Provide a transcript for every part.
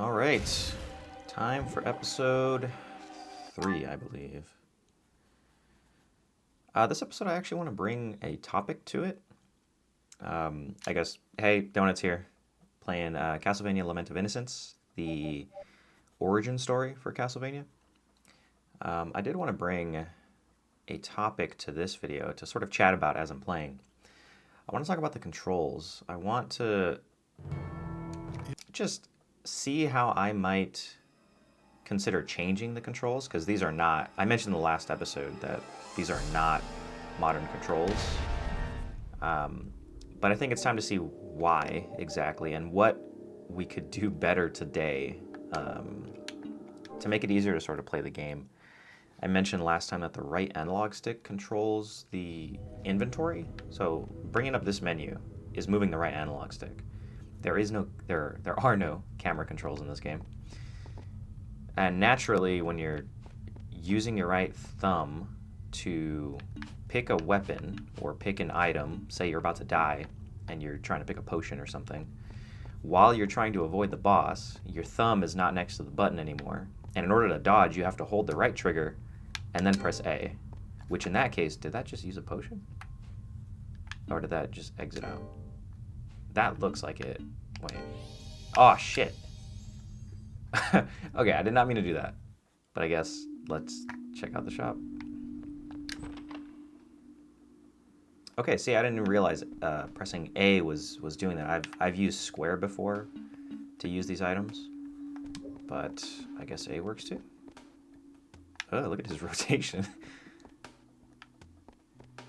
All right, time for episode 3, I believe. This episode, I actually want to bring a topic to it. I guess, hey, Donuts here, playing Castlevania Lament of Innocence, the origin story for Castlevania. I did want to bring a topic to this video to sort of chat about as I'm playing. I want to talk about the controls. I want to just see how I might consider changing the controls, because these are not, I mentioned in the last episode that these are not modern controls. But I think it's time to see why exactly and what we could do better today to make it easier to sort of play the game. I mentioned last time that the right analog stick controls the inventory. So bringing up this menu is moving the right analog stick. There are no camera controls in this game. And naturally, when you're using your right thumb to pick a weapon or pick an item, say you're about to die and you're trying to pick a potion or something, while you're trying to avoid the boss, your thumb is not next to the button anymore. And in order to dodge, you have to hold the right trigger and then press A, which in that case, did that just use a potion? Or did that just exit out? That looks like it. Wait. Oh, shit. Okay, I did not mean to do that. But I guess let's check out the shop. Okay, see, I didn't even realize pressing A was doing that. I've used square before to use these items, but I guess A works too. Oh, look at his rotation.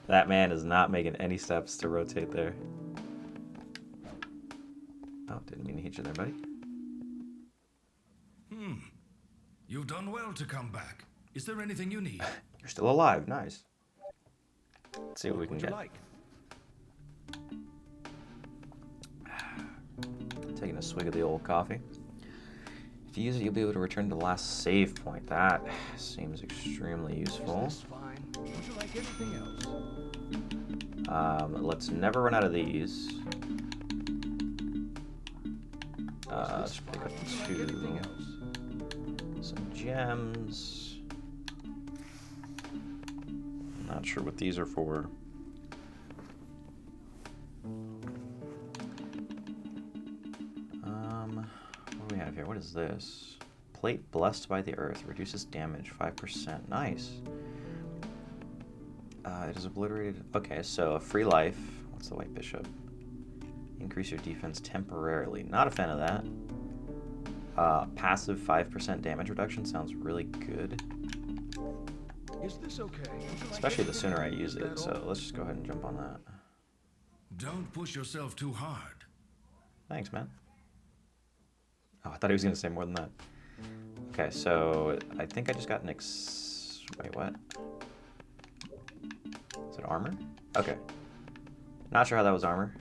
That man is not making any steps to rotate there. Oh, didn't mean to hit you there, buddy. You've done well to come back. Is there anything you need? You're still alive. Nice. Let's see what we can get. Taking a swig of the old coffee. If you use it, you'll be able to return to the last save point. That seems extremely useful. Is this fine? Would you like anything else? Let's never run out of these. Let's pick up two. Some gems. Not sure what these are for. What do we have here? What is this? Plate blessed by the earth reduces damage 5%. Nice. It is obliterated. Okay, so a free life. What's the white bishop? Increase your defense temporarily. Not a fan of that. Passive 5% damage reduction sounds really good. Is this okay? Especially the sooner I use it, so let's just go ahead and jump on that. Don't push yourself too hard. Thanks, man. Oh, I thought he was going to say more than that. Okay, so I think I just got an Wait, what? Is it armor? Okay. Not sure how that was armor.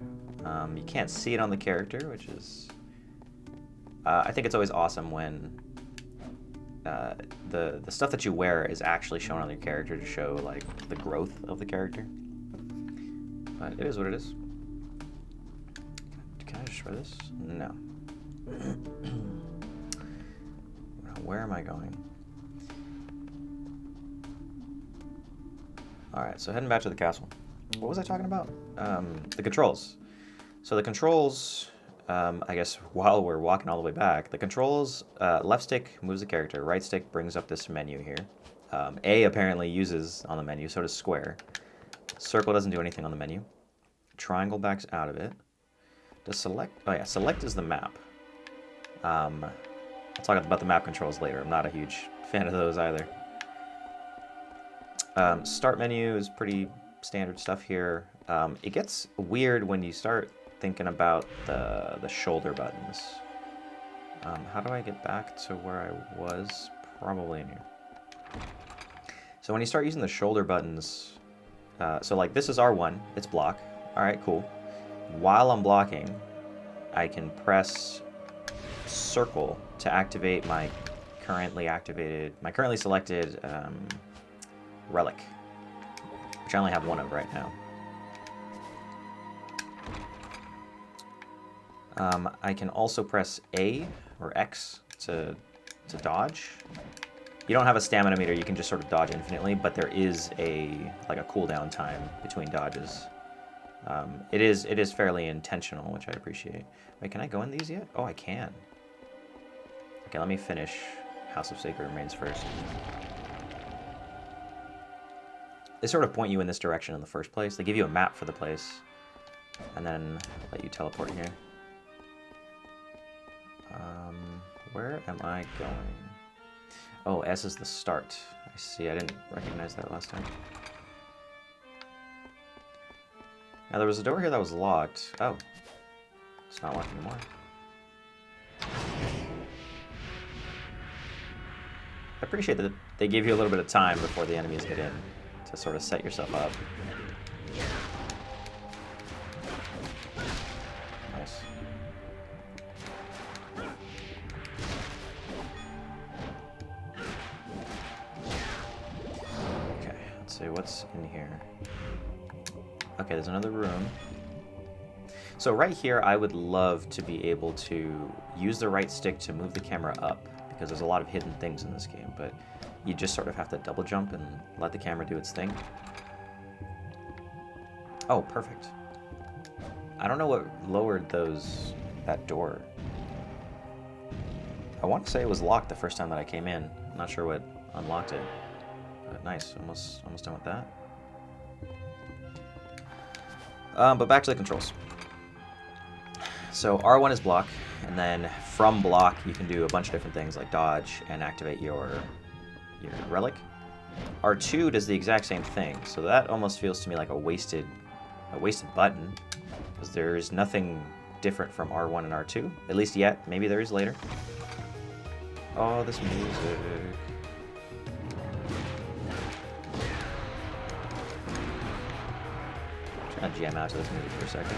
You can't see it on the character, which is... I think it's always awesome when the stuff that you wear is actually shown on your character to show, like, the growth of the character. But it is what it is. Can I just try this? No. Where am I going? Alright, so heading back to the castle. What was I talking about? The controls. So the controls, I guess while we're walking all the way back, the controls, left stick moves the character, right stick brings up this menu here. A apparently uses on the menu, so does square. Circle doesn't do anything on the menu. Triangle backs out of it. Does select, oh yeah, select is the map. I'll talk about the map controls later. I'm not a huge fan of those either. Start menu is pretty standard stuff here. It gets weird when you start thinking about the shoulder buttons. How do I get back to where I was? Probably in here. So when you start using the shoulder buttons, so like this is R1, it's block. All right, cool. While I'm blocking, I can press circle to activate my currently selected relic, which I only have one of right now. I can also press A or X to dodge. You don't have a stamina meter, you can just sort of dodge infinitely, but there is a cooldown time between dodges. It is fairly intentional, which I appreciate. Wait, can I go in these yet? Oh, I can. Okay, let me finish House of Sacred Remains first. They sort of point you in this direction in the first place. They give you a map for the place, and then let you teleport here. Where am I going? Oh, S is the start. I see, I didn't recognize that last time. Now, there was a door here that was locked. Oh, it's not locked anymore. I appreciate that they give you a little bit of time before the enemies get in to sort of set yourself up. Nice. Okay, let's see what's in here. Okay, there's another room. So right here, I would love to be able to use the right stick to move the camera up, because there's a lot of hidden things in this game, but you just sort of have to double jump and let the camera do its thing. Oh, perfect. I don't know what lowered that door. I want to say it was locked the first time that I came in. I'm not sure what unlocked it, but nice. Almost done with that. But back to the controls. So R1 is block, and then from block you can do a bunch of different things like dodge and activate your relic. R2 does the exact same thing, so that almost feels to me like a wasted button, because there is nothing different from R1 and R2, at least yet. Maybe there is later. Oh, this music. Trying to jam out to this music for a second.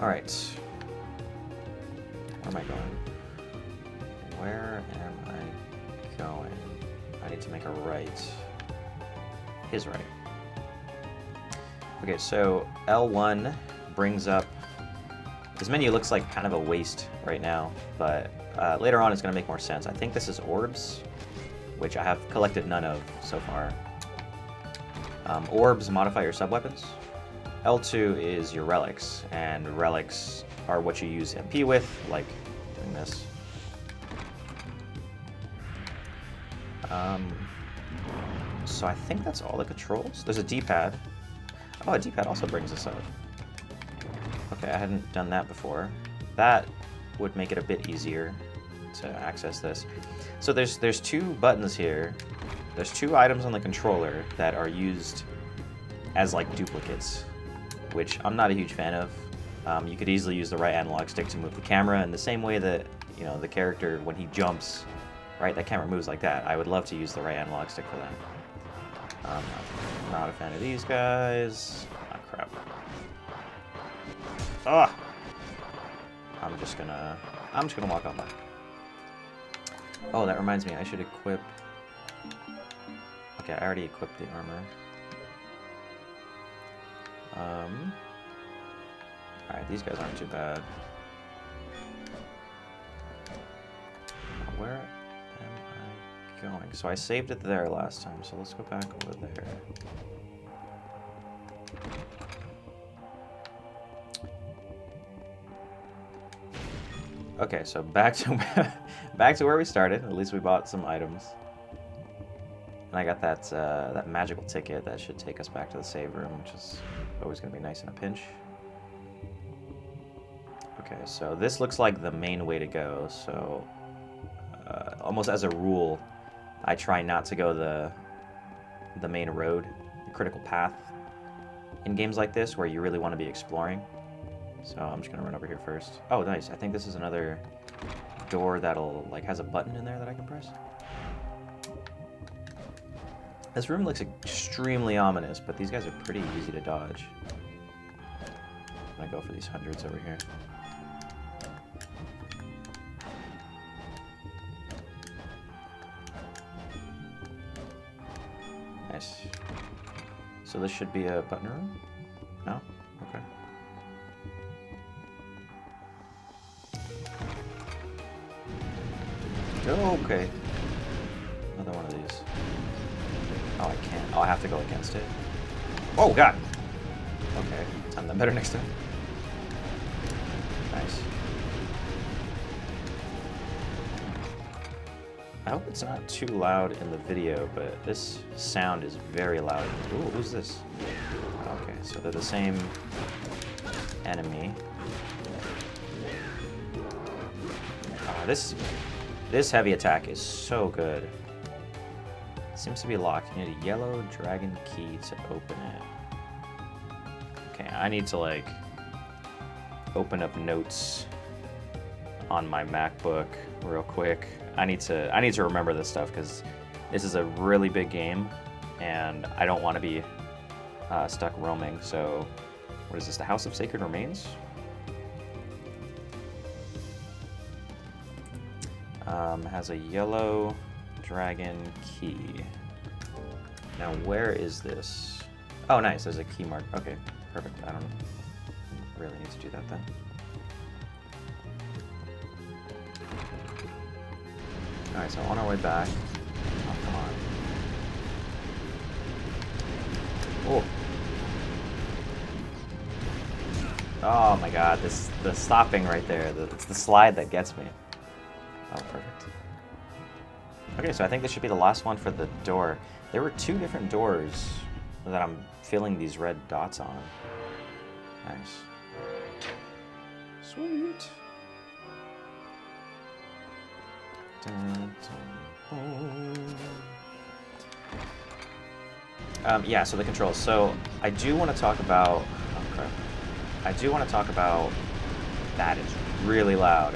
All right. Where am I going? Where am I going? I need to make a right. His right. Okay, so L1 brings up... This menu looks like kind of a waste right now, but later on it's going to make more sense. I think this is orbs, which I have collected none of so far. Orbs modify your sub-weapons. L2 is your relics, and relics are what you use MP with, like doing this. So I think that's all the controls. There's a D-pad. Oh, a D-pad also brings us up. Okay, I hadn't done that before. That would make it a bit easier to access this. So there's two buttons here. There's two items on the controller that are used as like duplicates, which I'm not a huge fan of. You could easily use the right analog stick to move the camera in the same way that, you know, the character, when he jumps, right, that camera moves like that. I would love to use the right analog stick for that. I'm not a fan of these guys. Ah, crap. Ugh! I'm just gonna walk on by. Oh, that reminds me, I should equip... Okay, I already equipped the armor. Alright, these guys aren't too bad. Where am I going? So I saved it there last time, so let's go back over there. Okay, so back to where we started. At least we bought some items. And I got that magical ticket that should take us back to the save room, which is always going to be nice in a pinch. Okay, so this looks like the main way to go. So almost as a rule, I try not to go the main road, the critical path, in games like this where you really want to be exploring. So I'm just going to run over here first. Oh, nice. I think this is another door that'll, like, has a button in there that I can press. This room looks extremely ominous, but these guys are pretty easy to dodge. I'm going to go for these hundreds over here. Nice. So this should be a button room? No? Okay. Okay. Another one of these. Oh, I can't. Oh, I have to go against it. Oh, God! Okay. Time that better next time. Nice. I hope it's not too loud in the video, but this sound is very loud. Ooh, who's this? Okay, so they're the same enemy. This heavy attack is so good. It seems to be locked. You need a yellow dragon key to open it. Okay, I need to like open up notes on my MacBook real quick. I need to remember this stuff because this is a really big game, and I don't want to be stuck roaming. So, what is this? The House of Sacred Remains? Has a yellow dragon key. Now, where is this? Oh, nice. There's a key mark. Okay, perfect. I don't really need to do that then. Alright, so on our way back. Oh, come on. Oh. Oh my god, the stopping right there. It's the slide that gets me. Oh, perfect. Okay, so I think this should be the last one for the door. There were 2 different doors that I'm feeling these red dots on. Nice. Sweet. Yeah, so the controls. So I do want to talk about. Oh crap! I do want to talk about. That is really loud.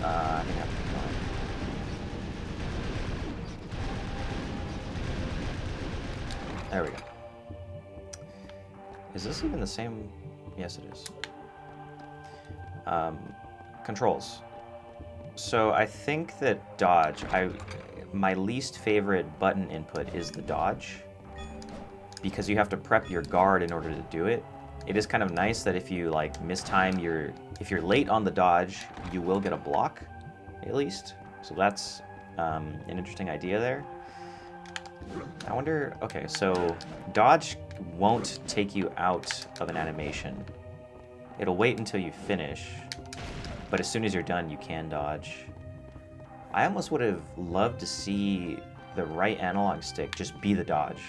I think I have to keep going. There we go. Is this even the same? Yes, it is. Controls. So I think that dodge, my least favorite button input is the dodge, because you have to prep your guard in order to do it. It is kind of nice that if you like mistime if you're late on the dodge, you will get a block, at least. So that's an interesting idea there. I wonder, okay, so dodge won't take you out of an animation. It'll wait until you finish. But as soon as you're done, you can dodge. I almost would have loved to see the right analog stick just be the dodge.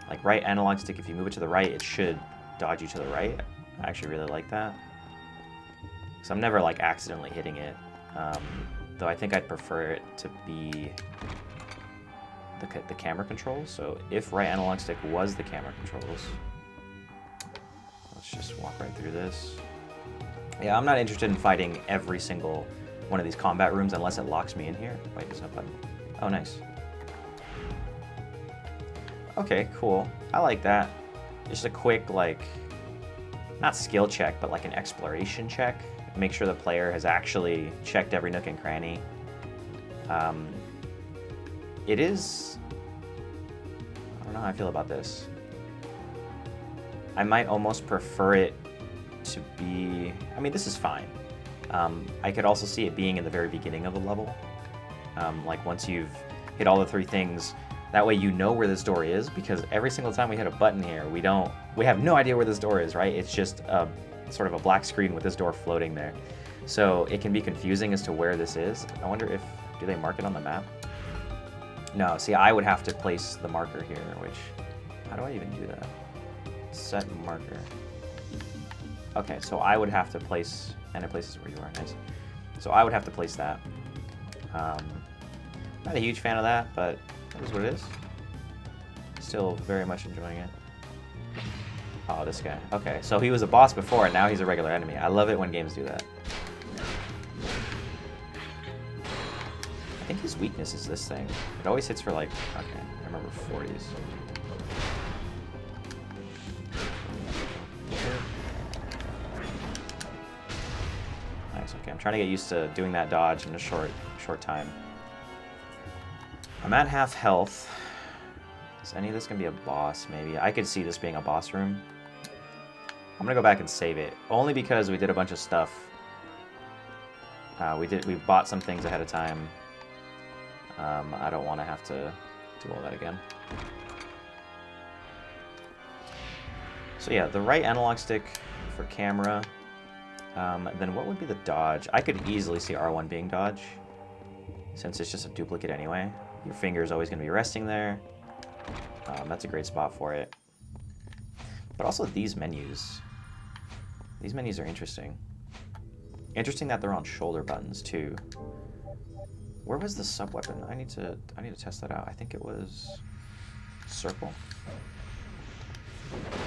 Like right analog stick, if you move it to the right, it should dodge you to the right. I actually really like that. Because I'm never like accidentally hitting it. Though I think I'd prefer it to be the camera controls. So if right analog stick was the camera controls, let's just walk right through this. Yeah, I'm not interested in fighting every single one of these combat rooms unless it locks me in here. Wait, there's no button. Oh, nice. Okay, cool. I like that. Just a quick, like, not skill check, but like an exploration check. Make sure the player has actually checked every nook and cranny. It is... I don't know how I feel about this. I might almost prefer it to be... I mean, this is fine. I could also see it being in the very beginning of the level. Like once you've hit all the 3 things, that way you know where this door is, because every single time we hit a button here, we have no idea where this door is, right? It's just a sort of a black screen with this door floating there. So it can be confusing as to where this is. I wonder if, do they mark it on the map? No, see, I would have to place the marker here, which, how do I even do that? Set marker. Okay, so I would have to place, and it places where you are, nice. So I would have to place that. Not a huge fan of that, but that is what it is. Still very much enjoying it. Oh, this guy. Okay, so he was a boss before, and now he's a regular enemy. I love it when games do that. I think his weakness is this thing. It always hits for like, okay, I remember 40s. Nice, okay, I'm trying to get used to doing that dodge in a short time. I'm at half health. Is any of this gonna be a boss? Maybe I could see this being a boss room. I'm gonna go back and save it only because we did a bunch of stuff. We bought some things ahead of time. I don't want to have to do all that again. So yeah, the right analog stick for camera. Then what would be the dodge? I could easily see R1 being dodge, since it's just a duplicate anyway. Your finger is always going to be resting there. That's a great spot for it. But also these menus. These menus are interesting. Interesting that they're on shoulder buttons too. Where was the sub-weapon? I need to test that out. I think it was circle.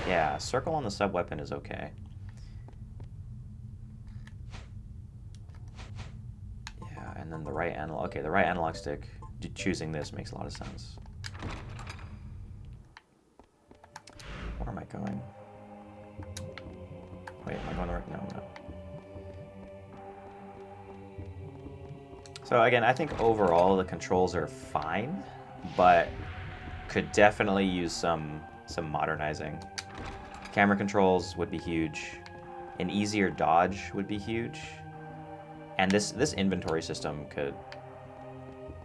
Yeah, circle on the sub-weapon is okay. Yeah, and then the right analog. Okay, the right analog stick. Choosing this makes a lot of sense. Where am I going? Wait, am I going the right? No, I'm not. So again, I think overall the controls are fine, but could definitely use some modernizing. Camera controls would be huge. An easier dodge would be huge. And this inventory system could...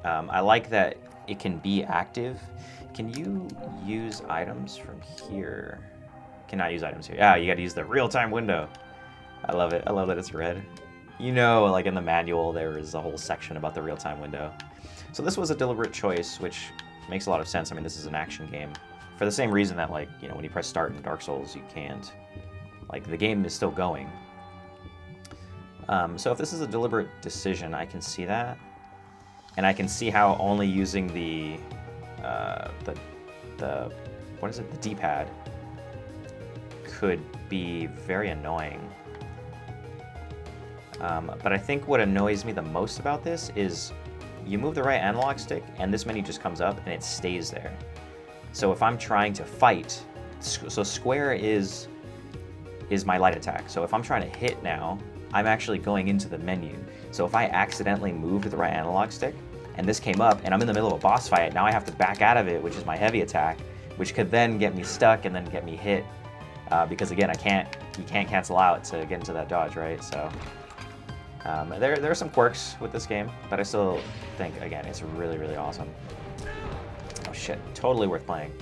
I like that it can be active. Can you use items from here? Cannot use items here. Yeah, you gotta use the real-time window. I love it. I love that it's red. You know, like in the manual, there is a whole section about the real-time window. So this was a deliberate choice, which makes a lot of sense. I mean, this is an action game. For the same reason that, like, you know, when you press start in Dark Souls, you can't. Like, the game is still going. So if this is a deliberate decision, I can see that. And I can see how only using the what is it, the D-pad could be very annoying. But I think what annoys me the most about this is you move the right analog stick and this menu just comes up and it stays there. So if I'm trying to fight, so square is my light attack. So if I'm trying to hit now, I'm actually going into the menu. So if I accidentally moved the right analog stick and this came up and I'm in the middle of a boss fight, now I have to back out of it, which is my heavy attack, which could then get me stuck and then get me hit. Because again, you can't cancel out to get into that dodge, right? So there are some quirks with this game, but I still think, again, it's really, really awesome. Oh shit, totally worth playing.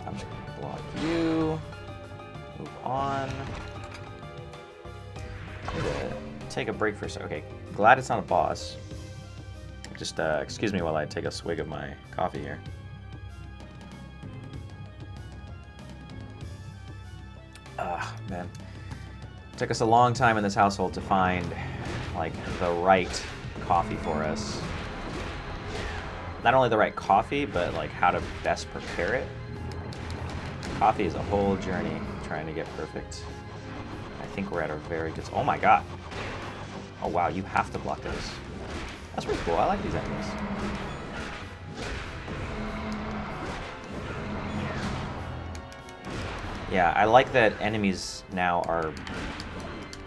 I'm just gonna block you. Move on. I'm gonna take a break for a second. Okay, glad it's not a boss. Just excuse me while I take a swig of my coffee here. Man. Took us a long time in this household to find, like, the right coffee for us. Not only the right coffee, but, like, how to best prepare it. Coffee is a whole journey trying to get perfect. I think we're at a very good... Oh my god! Oh wow, you have to block those. That's pretty cool. I like these enemies. Yeah, I like that enemies now are...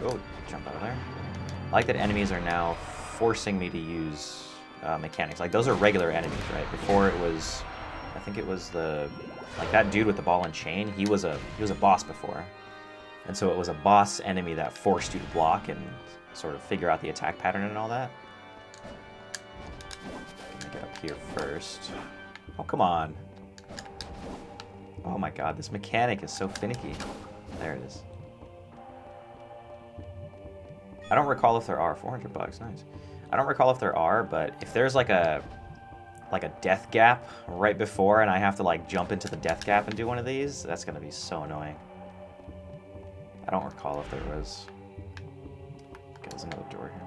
Oh, jump out of there. I like that enemies are now forcing me to use mechanics. Like, those are regular enemies, right? Before it was... I think it was the... Like, that dude with the ball and chain, he was a boss before. And so it was a boss enemy that forced you to block and sort of figure out the attack pattern and all that. Let me get up here first. Oh, come on. Oh my god, this mechanic is so finicky. There it is. I don't recall if there are. $400, nice. I don't recall if there are, but if there's like a death gap right before and I have to like jump into the death gap and do one of these, that's gonna be so annoying. I don't recall if there was. Okay, there's another door here.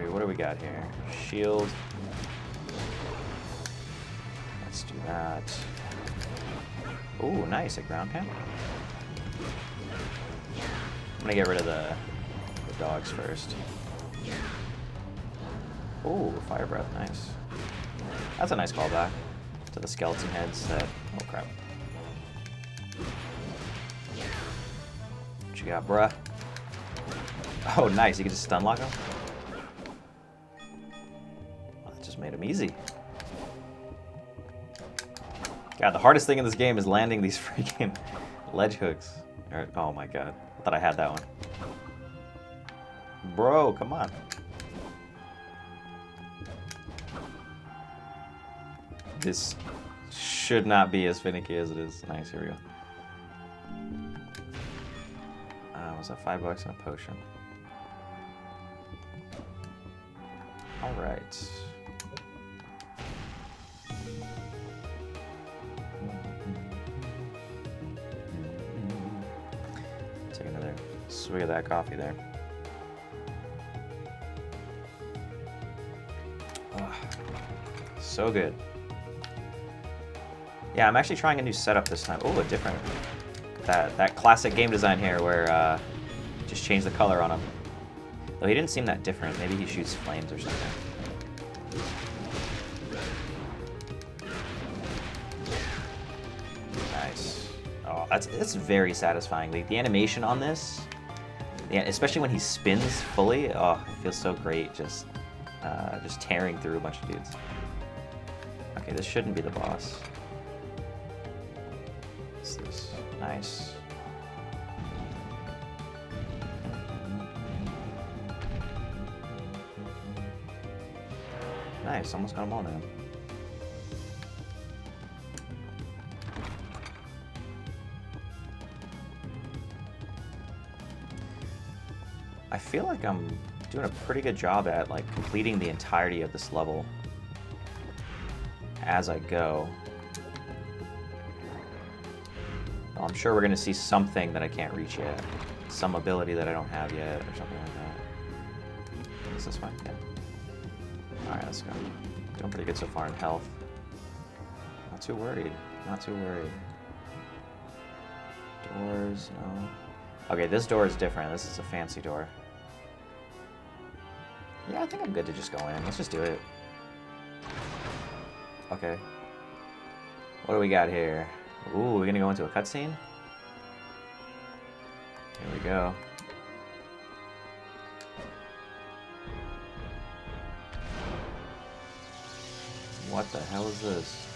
What do we got here? Shield. Let's do that. Ooh, nice, a ground pound. I'm gonna get rid of the dogs first. Ooh, fire breath, nice. That's a nice callback to the skeleton heads that... Oh crap. What you got, bruh? Oh, nice. You can just stun lock him? Well, that just made him easy. God, the hardest thing in this game is landing these freaking ledge hooks. Oh my god. I thought I had that one. Bro, come on. This should not be as finicky as it is. Nice, here we go. Was that $5 and a potion? Alright. Take another swig of that coffee there. Oh, so good. Yeah, I'm actually trying a new setup this time. Oh, a different... That classic game design here where just change the color on him. Though he didn't seem that different. Maybe he shoots flames or something. Nice. Oh, it's very satisfying. The animation on this, yeah, especially when he spins fully, oh, it feels so great. Just tearing through a bunch of dudes. Okay, this shouldn't be the boss. What's this? Nice. Nice, almost got them all now. I feel like I'm doing a pretty good job at like completing the entirety of this level as I go. Well, I'm sure we're going to see something that I can't reach yet. Some ability that I don't have yet or something like that. Is this fine? Yeah. Alright, let's go. Doing pretty good so far in health. Not too worried. Not too worried. Doors, no. Okay, this door is different. This is a fancy door. Yeah, I think I'm good to just go in. Let's just do it. Okay. What do we got here? Ooh, we're gonna go into a cutscene? Here we go. What the hell is this?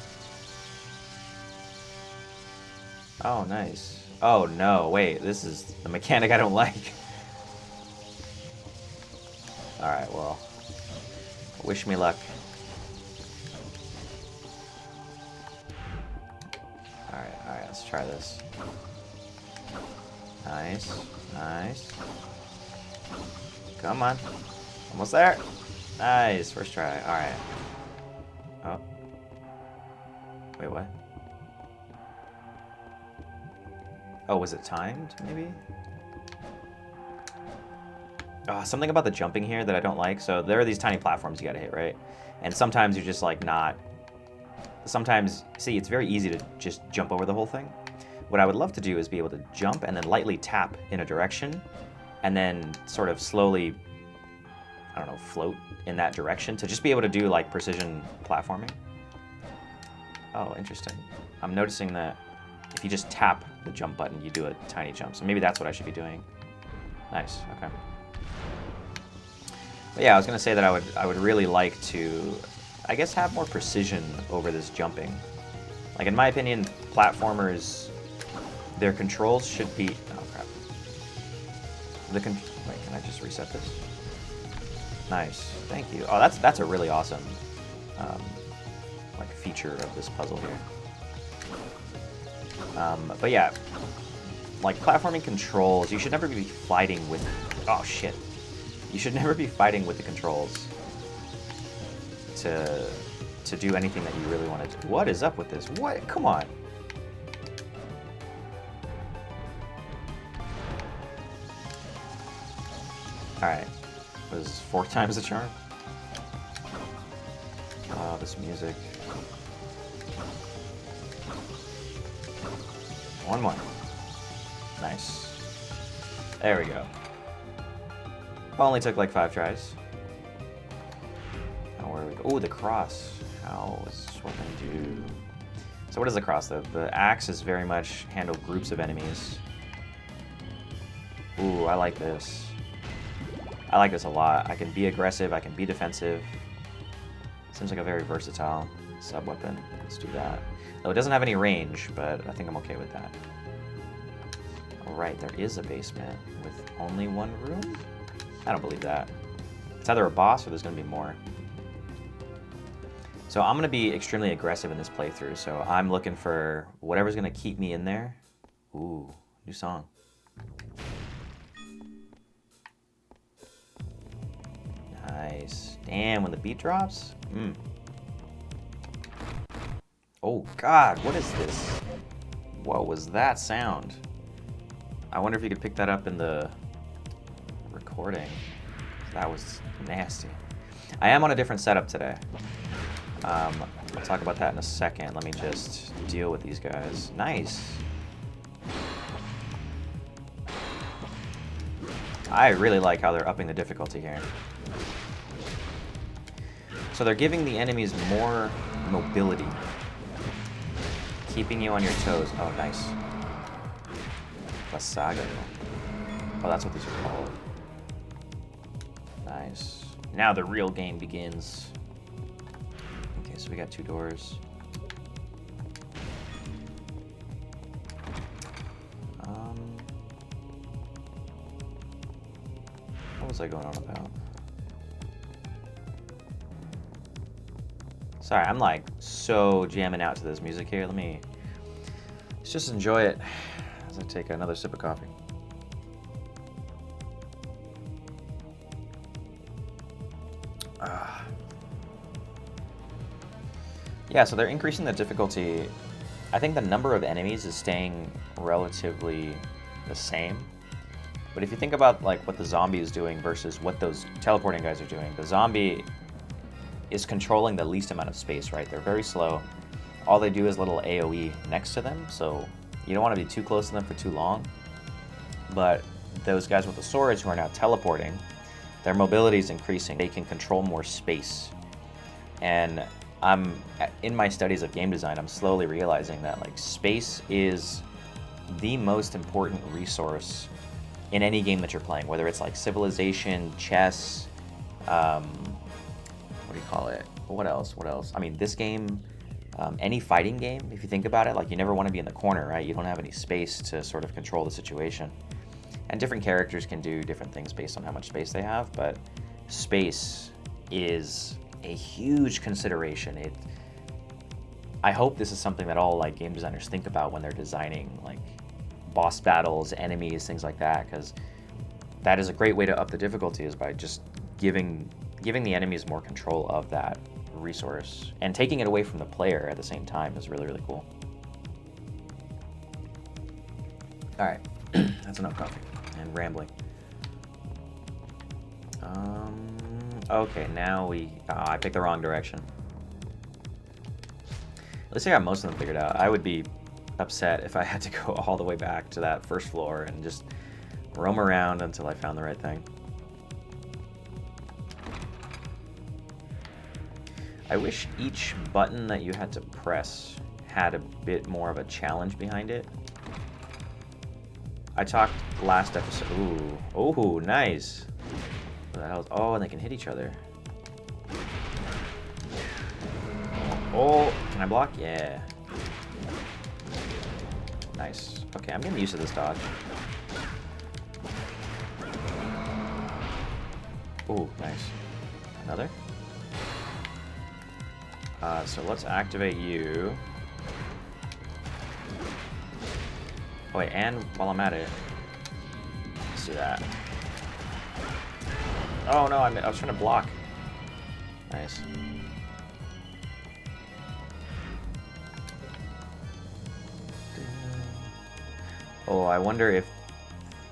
Oh, nice. Oh, no, wait. This is the mechanic I don't like. Alright, well. Wish me luck. Alright, let's try this. Nice, nice. Come on. Almost there. Nice, first try. Alright. Oh. Wait, what? Oh, was it timed, maybe? Oh, something about the jumping here that I don't like. So there are these tiny platforms you gotta hit, right? And sometimes you're just like not... Sometimes, see, it's very easy to just jump over the whole thing. What I would love to do is be able to jump and then lightly tap in a direction and then sort of slowly, I don't know, float in that direction to just be able to do like precision platforming. Oh, interesting. I'm noticing that if you just tap the jump button, you do a tiny jump. So maybe that's what I should be doing. Nice, okay. But yeah, I was gonna say that I would really like to, I guess, have more precision over this jumping. Like in my opinion, platformers, their controls should be, oh crap. Wait, can I just reset this? Nice, thank you. Oh, that's a really awesome like feature of this puzzle here. But yeah, like platforming controls, you should never be fighting with, oh shit. You should never be fighting with the controls to do anything that you really want to do. What is up with this? What? Come on. Alright. Was 4 times the charm? Oh, this music. One more. Nice. There we go. Only took like 5 tries. Now where do we go? Oh, the cross. How is what can I do? So what is the cross? The axe is very much handle groups of enemies. Ooh, I like this. I like this a lot. I can be aggressive, I can be defensive. Seems like a very versatile sub-weapon. Let's do that. Though it doesn't have any range, but I think I'm okay with that. Alright, there is a basement with only one room? I don't believe that. It's either a boss or there's going to be more. So I'm going to be extremely aggressive in this playthrough, so I'm looking for whatever's going to keep me in there. Ooh, new song. Nice. Damn, when the beat drops? Oh god, what is this? What was that sound? I wonder if you could pick that up in the recording. That was nasty. I am on a different setup today. I'll talk about that in a second. Let me just deal with these guys. Nice. I really like how they're upping the difficulty here. So they're giving the enemies more mobility, keeping you on your toes. Oh, nice. Lasago. Oh, that's what these are called. Nice. Now the real game begins. Okay, so we got 2 doors. What was I going on about? Sorry, I'm like so jamming out to this music here. Let's just enjoy it as I take another sip of coffee. Yeah, so they're increasing the difficulty. I think the number of enemies is staying relatively the same. But if you think about like what the zombie is doing versus what those teleporting guys are doing, the zombie is controlling the least amount of space, right? They're very slow. All they do is little AoE next to them, so you don't want to be too close to them for too long. But those guys with the swords who are now teleporting, their mobility is increasing. They can control more space. And in my studies of game design, I'm slowly realizing that like space is the most important resource in any game that you're playing, whether it's like Civilization, chess, what do you call it? What else? I mean, this game, any fighting game, if you think about it, like you never want to be in the corner, right? You don't have any space to sort of control the situation. And different characters can do different things based on how much space they have, but space is a huge consideration. I hope this is something that all like game designers think about when they're designing like boss battles, enemies, things like that, because that is a great way to up the difficulty, is by just giving the enemies more control of that resource, and taking it away from the player at the same time is really, really cool. All right, that's enough coffee and rambling. Okay, now I picked the wrong direction. At least I got most of them figured out. I would be upset if I had to go all the way back to that first floor and just roam around until I found the right thing. I wish each button that you had to press had a bit more of a challenge behind it. I talked last episode. Ooh, nice. What the hell? Oh, and they can hit each other. Oh, can I block? Yeah. Nice. Okay, I'm getting used to this dodge. Ooh, nice. Another? So let's activate you. Oh wait, and while I'm at it, let's do that. Oh no, I was trying to block. Nice. Oh, I wonder if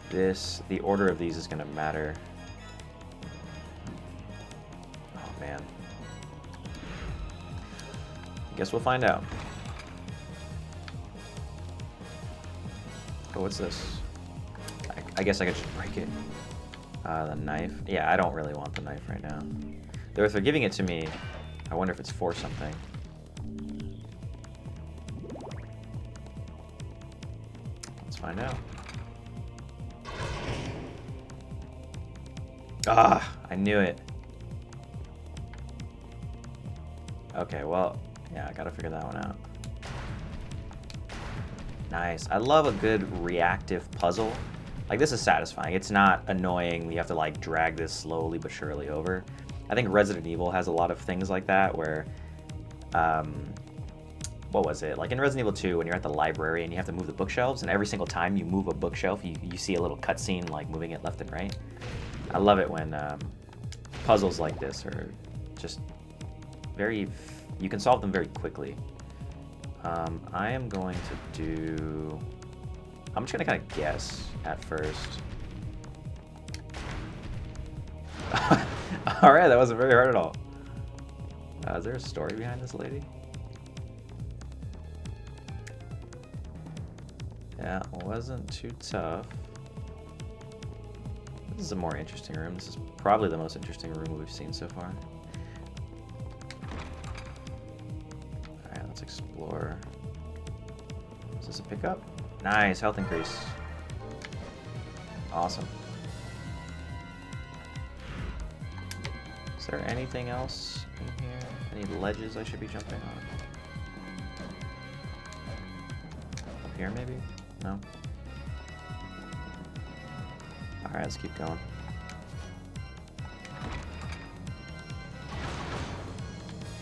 the order of these is gonna matter. Oh man. Guess we'll find out. Oh, what's this? I guess I could just break it. The knife. Yeah, I don't really want the knife right now. Though if they're giving it to me, I wonder if it's for something. Let's find out. Ah, I knew it. Okay, well, yeah, I gotta figure that one out. Nice. I love a good reactive puzzle. Like, this is satisfying. It's not annoying. You have to, like, drag this slowly but surely over. I think Resident Evil has a lot of things like that where, what was it? Like in Resident Evil 2, when you're at the library and you have to move the bookshelves, and every single time you move a bookshelf, you see a little cutscene, like, moving it left and right. I love it when puzzles like this are just very... You can solve them very quickly. I am going to do... I'm just going to kind of guess at first. Alright, that wasn't very hard at all. Is there a story behind this lady? Yeah, it wasn't too tough. This is a more interesting room. This is probably the most interesting room we've seen so far. Alright, let's explore. Is this a pickup? Nice, health increase. Awesome. Is there anything else in here? Any ledges I should be jumping on? Up here, maybe? No? Alright, let's keep going.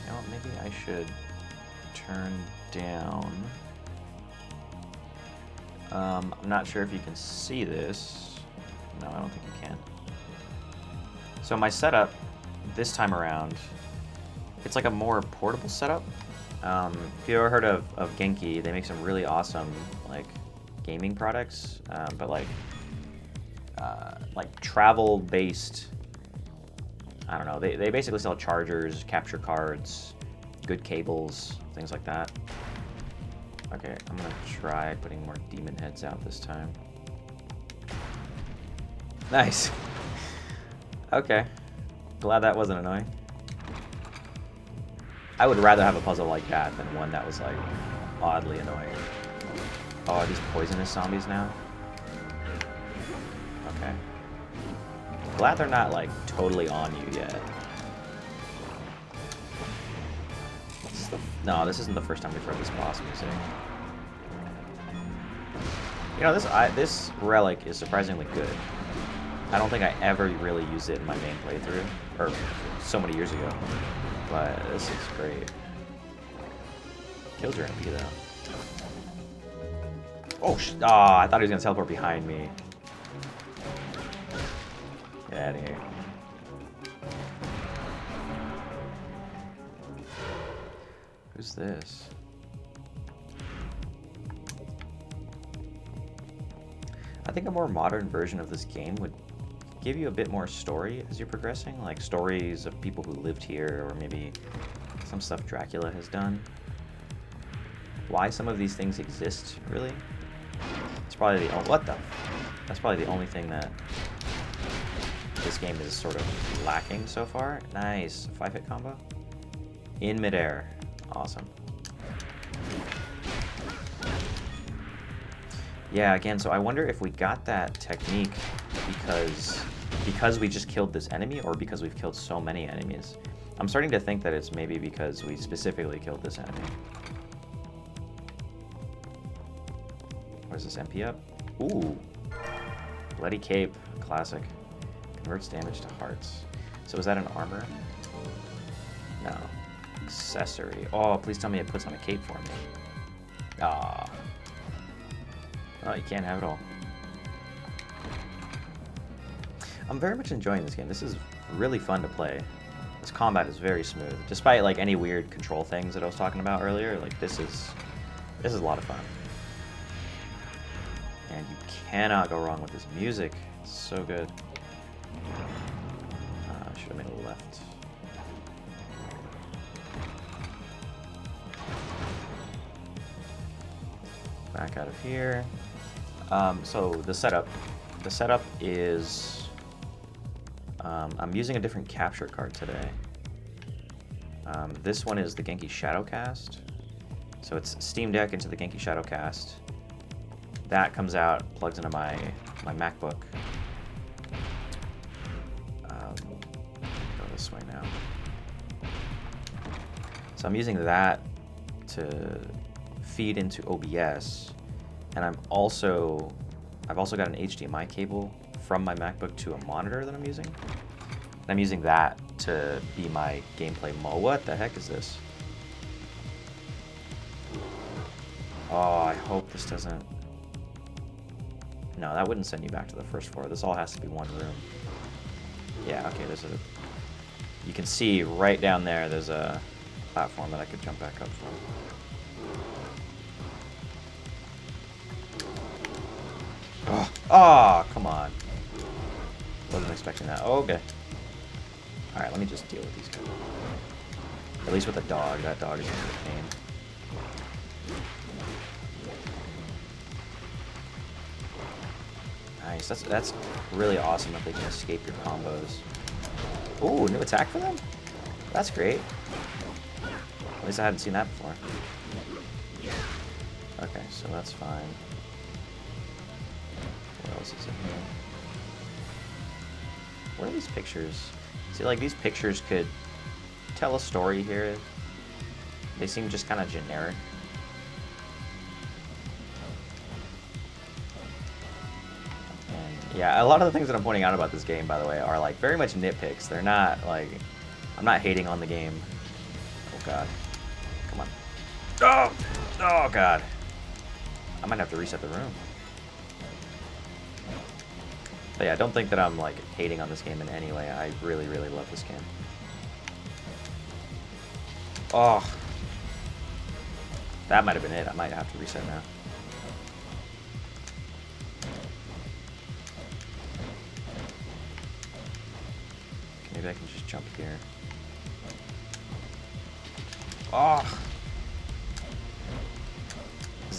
You know what, maybe I should turn down. I'm not sure if you can see this. No, I don't think you can. So my setup this time around, it's like a more portable setup. If you ever heard of Genki, they make some really awesome like gaming products, but like travel-based. I don't know. They basically sell chargers, capture cards, good cables, things like that. Okay, I'm gonna try putting more demon heads out this time. Nice. Okay. Glad that wasn't annoying. I would rather have a puzzle like that than one that was like oddly annoying. Oh, are these poisonous zombies now? Okay. Glad they're not like totally on you yet. No, this isn't the first time we've heard this boss music. You know, this relic is surprisingly good. I don't think I ever really used it in my main playthrough, or so many years ago. But this is great. Killed your MP though. Oh, I thought he was gonna teleport behind me. Get out of here. Who's this? I think a more modern version of this game would give you a bit more story as you're progressing, like stories of people who lived here, or maybe some stuff Dracula has done. Why some of these things exist, really? It's probably that's probably the only thing that this game is sort of lacking so far. Nice, 5-hit combo in midair. Awesome. Yeah, again, so I wonder if we got that technique because we just killed this enemy, or because we've killed so many enemies. I'm starting to think that it's maybe because we specifically killed this enemy. Where's this MP up? Ooh. Bloody Cape. Classic. Converts damage to hearts. So is that an armor? No. Accessory. Oh, please tell me it puts on a cape for me. Ah. Oh, you can't have it all. I'm very much enjoying this game. This is really fun to play. This combat is very smooth. Despite like any weird control things that I was talking about earlier, like this is a lot of fun. And you cannot go wrong with this music. It's so good. Should have made a left. Back out of here. So the setup is I'm using a different capture card today. This one is the Genki Shadowcast. So it's Steam Deck into the Genki Shadowcast. That comes out, plugs into my MacBook. So I'm using that to feed into OBS, and I've also got an HDMI cable from my MacBook to a monitor that I'm using. And I'm using that to be my gameplay mode. What the heck is this? Oh, I hope this doesn't... No, that wouldn't send you back to the first floor. This all has to be one room. Yeah, okay, there's a... You can see right down there, there's a platform that I could jump back up from. Oh, come on. Wasn't expecting that. Oh, okay. Alright, let me just deal with these guys. At least with the dog. That dog is going to be a pain. Nice. That's really awesome that they can escape your combos. Ooh, new attack for them? That's great. At least I hadn't seen that before. Okay, so that's fine. What else is in here? What are these pictures? See, like, these pictures could tell a story here. They seem just kind of generic. And yeah, a lot of the things that I'm pointing out about this game, by the way, are like very much nitpicks. They're not like, I'm not hating on the game. Oh god. Come on. Oh! Oh god. I might have to reset the room. But yeah, don't think that I'm like hating on this game in any way. I really, really love this game. Oh. That might have been it. I might have to reset now. Maybe I can just jump here. Oh.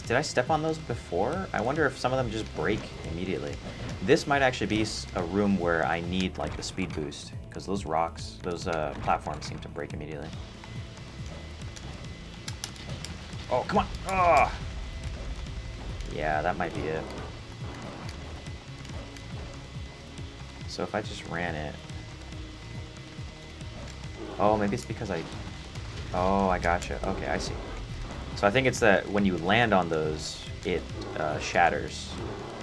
Did I step on those before? I wonder if some of them just break immediately. This might actually be a room where I need like the speed boost, because those rocks, those platforms seem to break immediately. Oh, come on! Oh! Yeah, that might be it. So if I just ran it... Oh, maybe it's because I... Oh, I gotcha. Okay, I see. So I think it's that when you land on those, it shatters.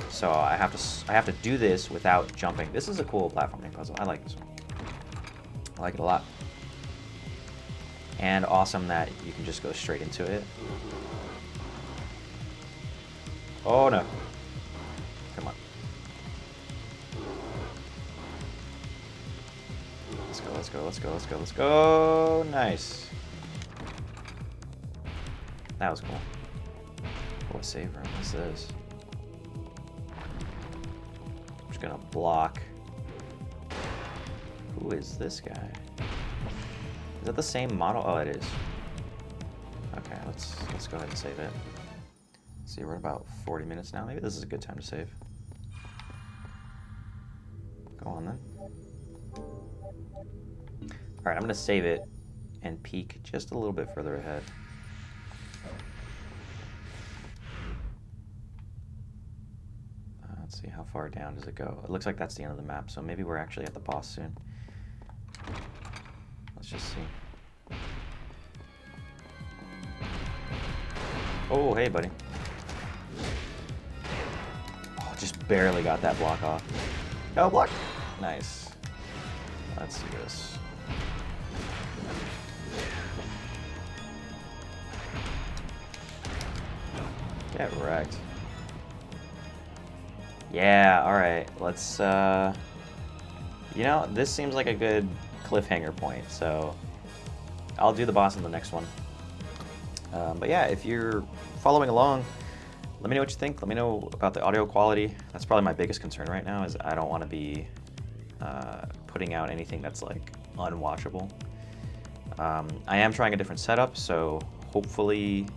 So I have to do this without jumping. This is a cool platforming puzzle. I like this one. I like it a lot. And awesome that you can just go straight into it. Oh no. Come on. Let's go, let's go, let's go, let's go, let's go. Nice. That was cool. Oh, a save room. What's this? I'm just gonna block. Who is this guy? Is that the same model? Oh, it is. Okay, let's go ahead and save it. Let's see, we're at about 40 minutes now. Maybe this is a good time to save. Go on then. All right, I'm gonna save it and peek just a little bit further ahead. Let's see, how far down does it go? It looks like that's the end of the map, so maybe we're actually at the boss soon. Let's just see. Oh, hey, buddy. Oh, just barely got that block off. No block. Nice. Let's do this. Get wrecked. Yeah, alright. Let's, you know, this seems like a good cliffhanger point, so I'll do the boss in the next one. But yeah, if you're following along, let me know what you think. Let me know about the audio quality. That's probably my biggest concern right now, is I don't want to be putting out anything that's like unwatchable. I am trying a different setup, so hopefully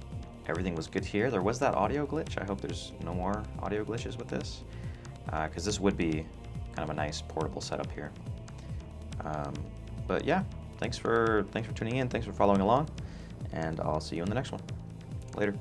everything was good here. There was that audio glitch. I hope there's no more audio glitches with this, because this would be kind of a nice portable setup here. But yeah, thanks for tuning in. Thanks for following along, and I'll see you in the next one. Later.